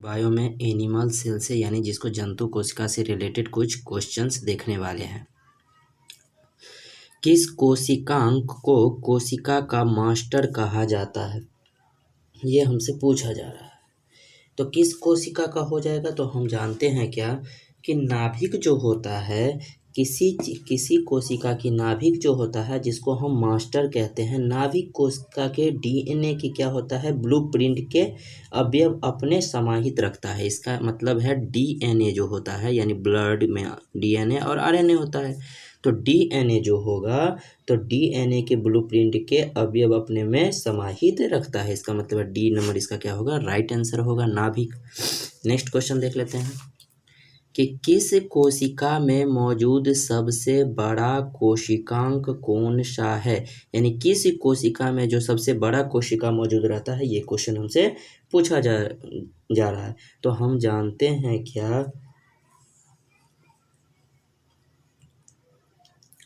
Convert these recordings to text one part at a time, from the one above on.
Bio में animal cell से यानी जिसको जंतु कोशिका से रिलेटेड कुछ क्वेश्चंस देखने वाले हैं। किस कोशिकांग को कोशिका का मास्टर कहा जाता है, ये हमसे पूछा जा रहा है। तो किस कोशिका का हो जाएगा, तो हम जानते हैं क्या कि नाभिक जो होता है, किसी कोशिका की नाभिक जो होता है जिसको हम मास्टर कहते हैं, नाभिक कोशिका के डीएनए की क्या होता है, ब्लूप्रिंट के अवयव अपने समाहित रखता है। इसका मतलब है डीएनए जो होता है यानी ब्लड में डीएनए और आरएनए होता है, तो डीएनए जो होगा तो डीएनए के ब्लूप्रिंट के अवयव अपने में समाहित रखता है। इसका मतलब है डी नंबर इसका क्या होगा, राइट आंसर होगा, नाभिक। नेक्स्ट क्वेश्चन देख लेते हैं कि किस कोशिका में मौजूद सबसे बड़ा कोशिकांग कौन सा है, यानी किस कोशिका में जो सबसे बड़ा कोशिका मौजूद रहता है, ये क्वेश्चन हमसे पूछा जा रहा है। तो हम जानते हैं क्या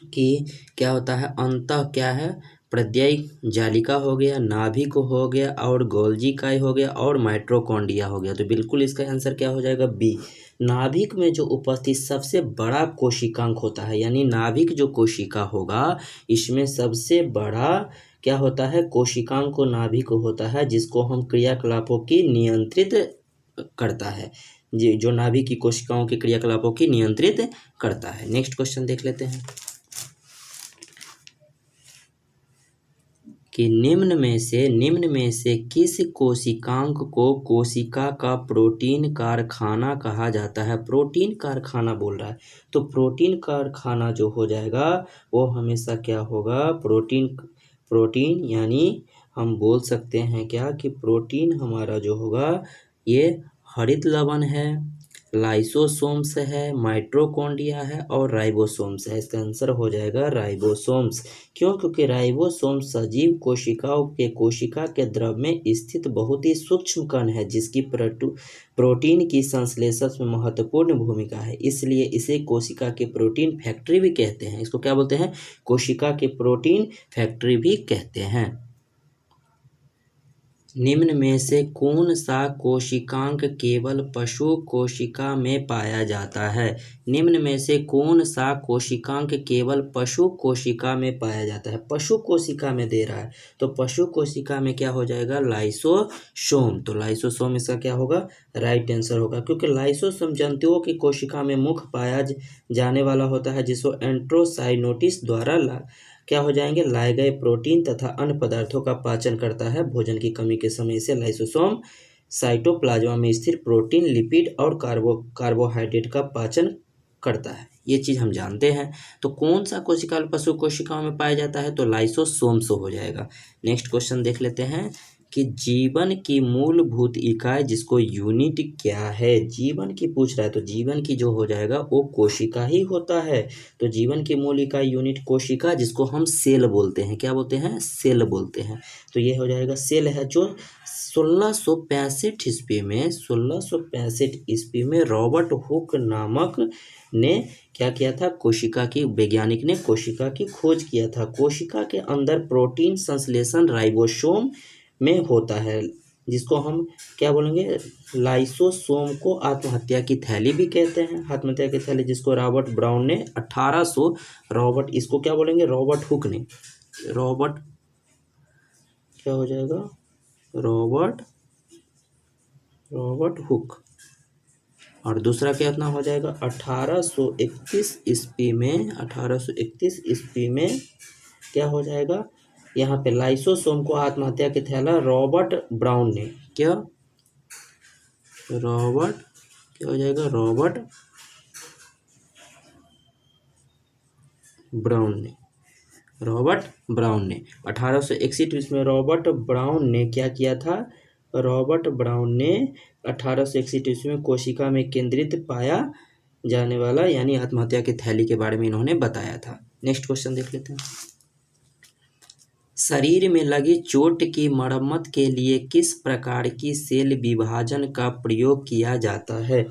कि क्या होता है, अंतः क्या है, प्रत्यय जालिका हो गया, नाभिक हो गया और गोल्जी काई हो गया और माइटोकॉन्ड्रिया हो गया। तो बिल्कुल इसका आंसर क्या हो जाएगा, बी। नाभिक में जो उपस्थित सबसे बड़ा कोशिकांग होता है, यानी नाभिक जो कोशिका होगा इसमें सबसे बड़ा क्या होता है, कोशिकांग को नाभिक होता है, जिसको हम क्रियाकलापों की नियंत्रित करता है, जो नाभिक की कोशिकाओं के क्रियाकलापों की नियंत्रित करता है। नेक्स्ट क्वेश्चन देख लेते हैं कि निम्न में से किस कोशिकांग को कोशिका का प्रोटीन कारखाना कहा जाता है। प्रोटीन कारखाना बोल रहा है, तो प्रोटीन कारखाना जो हो जाएगा वो हमेशा क्या होगा, प्रोटीन यानी हम बोल सकते हैं क्या कि प्रोटीन हमारा जो होगा ये हरित लवण है, लाइसोसोम्स है, माइटोकॉन्ड्रिया है और राइबोसोम्स है। इसका आंसर हो जाएगा राइबोसोम्स। क्यों, क्योंकि राइबोसोम्स सजीव कोशिकाओं के कोशिका के द्रव में स्थित बहुत ही सूक्ष्म कण है, जिसकी प्रोटीन की संश्लेषण में महत्वपूर्ण भूमिका है, इसलिए इसे कोशिका की प्रोटीन फैक्ट्री भी कहते हैं। इसको क्या बोलते हैं, कोशिका की प्रोटीन फैक्ट्री भी कहते हैं। निम्न में से कौन सा कोशिकांग केवल पशु कोशिका में पाया जाता है। निम्न में से कौन सा कोशिकांग केवल पशु कोशिका में पाया जाता है। पशु कोशिका में दे रहा है, तो पशु कोशिका में क्या हो जाएगा, लाइसोसोम। तो लाइसोसोम इसका क्या होगा, राइट आंसर होगा, क्योंकि लाइसोसोम जंतुओं की कोशिका में मुख्य पाया जाने वाला होता है, जिसको एंट्रोसाइनोटिस द्वारा क्या हो जाएंगे, लाए गए प्रोटीन तथा अन्य पदार्थों का पाचन करता है। भोजन की कमी के समय से लाइसोसोम साइटोप्लाज्मा में स्थिर प्रोटीन, लिपिड और कार्बोहाइड्रेट का पाचन करता है। ये चीज़ हम जानते हैं। तो कौन सा कोशिका पशु कोशिकाओं में पाया जाता है, तो लाइसोसोम्स हो जाएगा। नेक्स्ट क्वेश्चन देख लेते हैं कि जीवन की मूलभूत इकाई जिसको यूनिट क्या है, जीवन की पूछ रहा है, तो जीवन की जो हो जाएगा वो कोशिका ही होता है। तो जीवन की मूल इकाई यूनिट कोशिका, जिसको हम सेल बोलते हैं, क्या बोलते हैं, सेल बोलते हैं। तो ये हो जाएगा सेल है, जो 1665 ईस्वी में रॉबर्ट हुक नामक ने क्या किया था, कोशिका की वैज्ञानिक ने कोशिका की खोज किया था। कोशिका के अंदर प्रोटीन संश्लेषण राइबोसोम में होता है, जिसको हम क्या बोलेंगे, लाइसोसोम को आत्महत्या की थैली भी कहते हैं। आत्महत्या की थैली जिसको रॉबर्ट ब्राउन ने 1800 इसको क्या बोलेंगे, रॉबर्ट हुक ने, रॉबर्ट क्या हो जाएगा, रॉबर्ट हुक। और दूसरा कितना हो जाएगा, 1831 ईस्वी में क्या हो जाएगा, यहाँ पे लाइसोसोम को आत्महत्या की थैला रॉबर्ट ब्राउन ने क्या हो जाएगा, रॉबर्ट ब्राउन ने 1861 में रॉबर्ट ब्राउन ने क्या किया था, रॉबर्ट ब्राउन ने 1861 में कोशिका में केंद्रित पाया जाने वाला यानी आत्महत्या की थैली के बारे में इन्होंने बताया था। नेक्स्ट क्वेश्चन देख लेते हैं, शरीर में लगी चोट की मरम्मत के लिए किस प्रकार की सेल विभाजन का प्रयोग किया जाता है।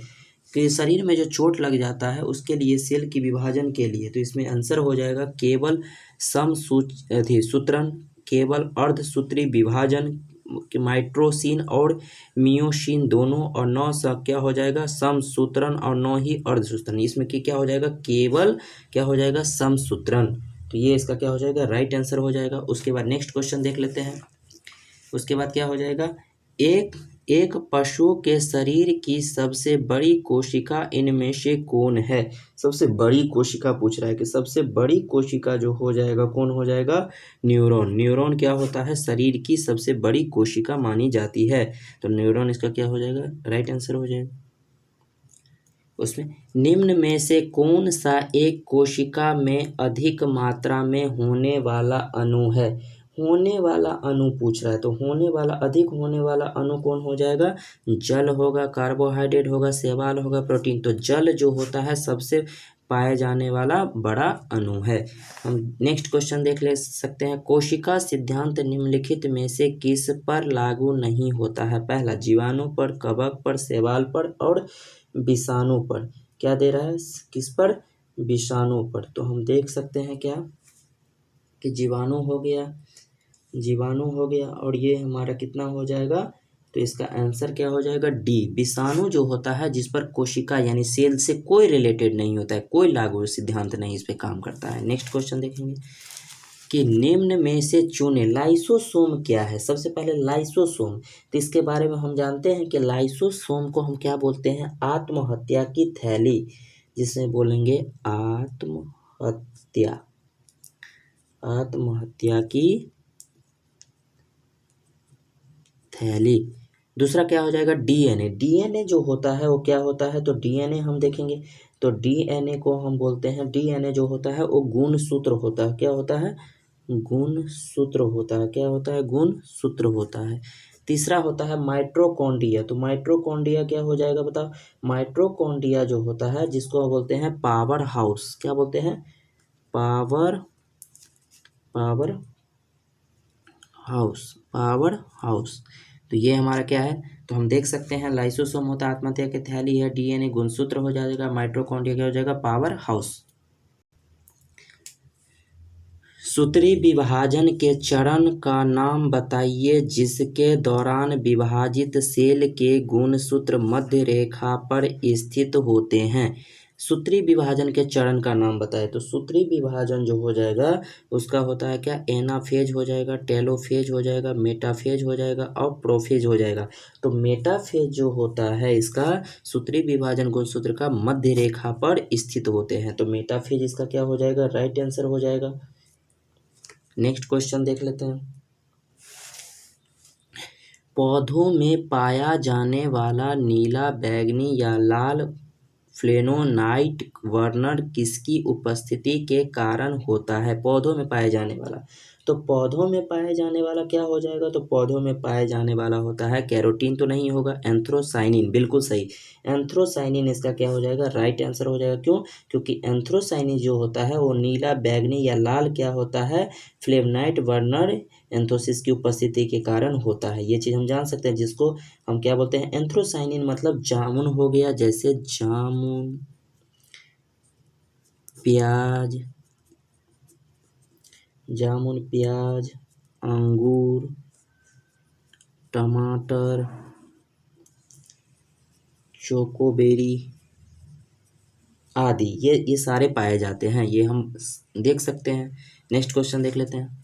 कि शरीर में जो चोट लग जाता है उसके लिए सेल की विभाजन के लिए, तो इसमें आंसर हो जाएगा केवल समसूत्रण, केवल अर्धसूत्री विभाजन, माइट्रोसिन और मियोसिन दोनों, और 9 क्या हो जाएगा समसूत्रण, और 9 ही अर्धसूत्रण। इसमें क्या हो जाएगा केवल क्या हो जाएगा समसूत्रण। तो ये इसका क्या हो जाएगा राइट आंसर हो जाएगा। उसके बाद नेक्स्ट क्वेश्चन देख लेते हैं। उसके बाद क्या हो जाएगा एक एक पशु के शरीर की सबसे बड़ी कोशिका इनमें से कौन है। सबसे बड़ी कोशिका पूछ रहा है कि सबसे बड़ी कोशिका जो हो जाएगा कौन हो जाएगा न्यूरॉन। न्यूरॉन क्या होता है शरीर की सबसे बड़ी कोशिका मानी जाती है। तो न्यूरॉन इसका क्या हो जाएगा राइट आंसर हो जाएगा। उसमें निम्न में से कौन सा एक कोशिका में अधिक मात्रा में होने वाला अणु है। होने वाला अणु पूछ रहा है, तो होने वाला अधिक होने वाला अणु कौन हो जाएगा जल होगा, कार्बोहाइड्रेट होगा, शैवाल होगा, प्रोटीन। तो जल जो होता है सबसे पाए जाने वाला बड़ा अणु है। हम नेक्स्ट क्वेश्चन देख ले सकते हैं। कोशिका सिद्धांत निम्नलिखित में से किस पर लागू नहीं होता है। पहला जीवाणु पर, कवक पर, शैवाल पर और विषाणु पर। क्या दे रहा है किस पर विषाणु पर। तो हम देख सकते हैं क्या कि जीवाणु हो गया और ये हमारा कितना हो जाएगा। तो इसका आंसर क्या हो जाएगा डी। विषाणु जो होता है जिस पर कोशिका यानी सेल से कोई रिलेटेड नहीं होता है, कोई लागू सिद्धांत नहीं इस पे काम करता है। नेक्स्ट क्वेश्चन देखेंगे कि निम्न में से चुने लाइसोसोम क्या है। सबसे पहले लाइसोसोम, तो इसके बारे में हम जानते हैं कि लाइसोसोम को हम क्या बोलते हैं आत्महत्या की थैली, जिसमें बोलेंगे आत्महत्या की थैली। दूसरा क्या हो जाएगा डीएनए। डीएनए जो होता है वो क्या होता है, तो डीएनए हम देखेंगे तो डीएनए को हम बोलते हैं, डीएनए जो होता है वो गुणसूत्र होता है। क्या होता है गुणसूत्र होता है। क्या होता है गुणसूत्र होता है। तीसरा होता है माइटोकॉन्ड्रिया। तो माइटोकॉन्ड्रिया क्या हो जाएगा बताओ। माइटोकॉन्ड्रिया जो होता है जिसको बोलते हैं पावर हाउस। क्या बोलते हैं पावर हाउस। तो ये हमारा क्या है, तो हम देख सकते हैं लाइसोसोम होता है आत्महत्या की थैली है, डीएनए गुणसूत्र हो जाएगा, माइटोकॉन्ड्रिया क्या हो जाएगा पावर हाउस। सूत्री विभाजन के चरण का नाम बताइए जिसके दौरान विभाजित सेल के गुणसूत्र मध्य रेखा पर स्थित होते हैं। सूत्री विभाजन के चरण का नाम बताए, तो सूत्री विभाजन जो हो जाएगा उसका होता है क्या एनाफेज हो जाएगा, टेलोफेज हो जाएगा, मेटाफेज हो जाएगा और प्रोफेज हो जाएगा। तो मेटाफेज जो होता है इसका सूत्री विभाजन गुणसूत्र का मध्य रेखा पर स्थित होते हैं। तो मेटाफेज इसका क्या हो जाएगा राइट आंसर हो जाएगा। नेक्स्ट क्वेश्चन देख लेते हैं। पौधों में पाया जाने वाला नीला, बैगनी या लाल फ्लेवोनोइड वर्ण किसकी उपस्थिति के कारण होता है। पौधों में पाया जाने वाला, तो पौधों में पाया जाने वाला क्या हो जाएगा, तो पौधों में पाया जाने वाला होता है कैरोटीन तो नहीं होगा, एंथ्रोसाइनिन। बिल्कुल सही, एंथ्रोसाइनिन इसका क्या हो जाएगा राइट आंसर हो जाएगा। क्यों, क्योंकि एंथ्रोसाइनिन जो होता है वो नीला, बैगनी या लाल क्या होता है फ्लेवोनोइड वर्ण एंथोसिस की उपस्थिति के कारण होता है। ये चीज़ हम जान सकते हैं, जिसको हम क्या बोलते हैं एंथ्रोसाइनिन मतलब जामुन हो गया, जैसे जामुन, प्याज, अंगूर, टमाटर, चोकोबेरी आदि, ये सारे पाए जाते हैं, ये हम देख सकते हैं। नेक्स्ट क्वेश्चन देख लेते हैं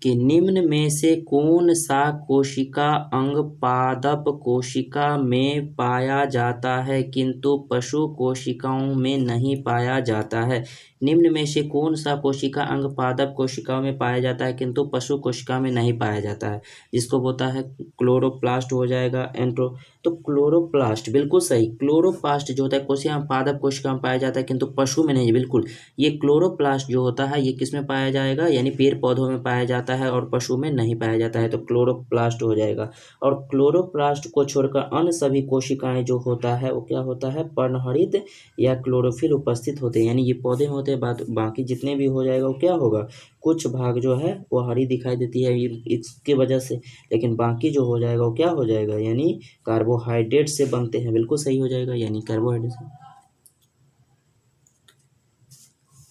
कि निम्न में से कौन सा कोशिका अंग पादप कोशिका में पाया जाता है किंतु पशु कोशिकाओं में नहीं पाया जाता है। निम्न में से कौन सा कोशिका अंग पादप कोशिकाओं में पाया जाता है किंतु पशु कोशिका में नहीं पाया जाता है, जिसको बोलता है क्लोरोप्लास्ट हो जाएगा एंट्रो। तो क्लोरोप्लास्ट बिल्कुल सही, क्लोरोप्लास्ट जो होता है कोशिका पादप कोशिका में पाया जाता है किंतु पशु में नहीं। बिल्कुल, ये क्लोरोप्लास्ट जो होता है ये किस में पाया जाएगा, यानी पेड़ पौधों में पाया जाता है और पशु में नहीं पाया जाता है। तो क्लोरोप्लास्ट हो जाएगा। और क्लोरोप्लास्ट को छोड़कर अन्य सभी कोशिकाएं जो होता है वो क्या होता है पर्णहरित या क्लोरोफिल उपस्थित होते हैं, यानी ये पौधे में होते हैं। बाकी जितने भी हो जाएगा वो क्या होगा, कुछ भाग जो है वो हरी दिखाई देती है इसके वजह से, लेकिन बाकी जो हो जाएगा वो क्या हो जाएगा यानी कार्बोहाइड्रेट से बनते हैं। बिल्कुल सही हो जाएगा, यानी कार्बोहाइड्रेट से।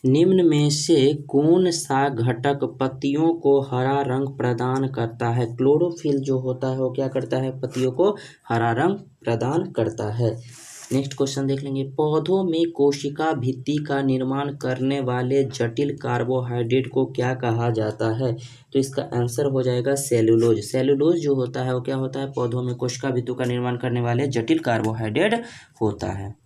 निम्न में से कौन सा घटक पत्तियों को हरा रंग प्रदान करता है? क्लोरोफिल जो होता है वो क्या करता है? पत्तियों को हरा रंग प्रदान करता है। नेक्स्ट क्वेश्चन देख लेंगे। पौधों में कोशिका भित्ति का निर्माण करने वाले जटिल कार्बोहाइड्रेट को क्या कहा जाता है? तो इसका आंसर हो जाएगा सेलुलोज। सेलुलोज जो होता है वो क्या होता है? पौधों में कोशिका भित्ति का निर्माण करने वाले जटिल कार्बोहाइड्रेट होता है।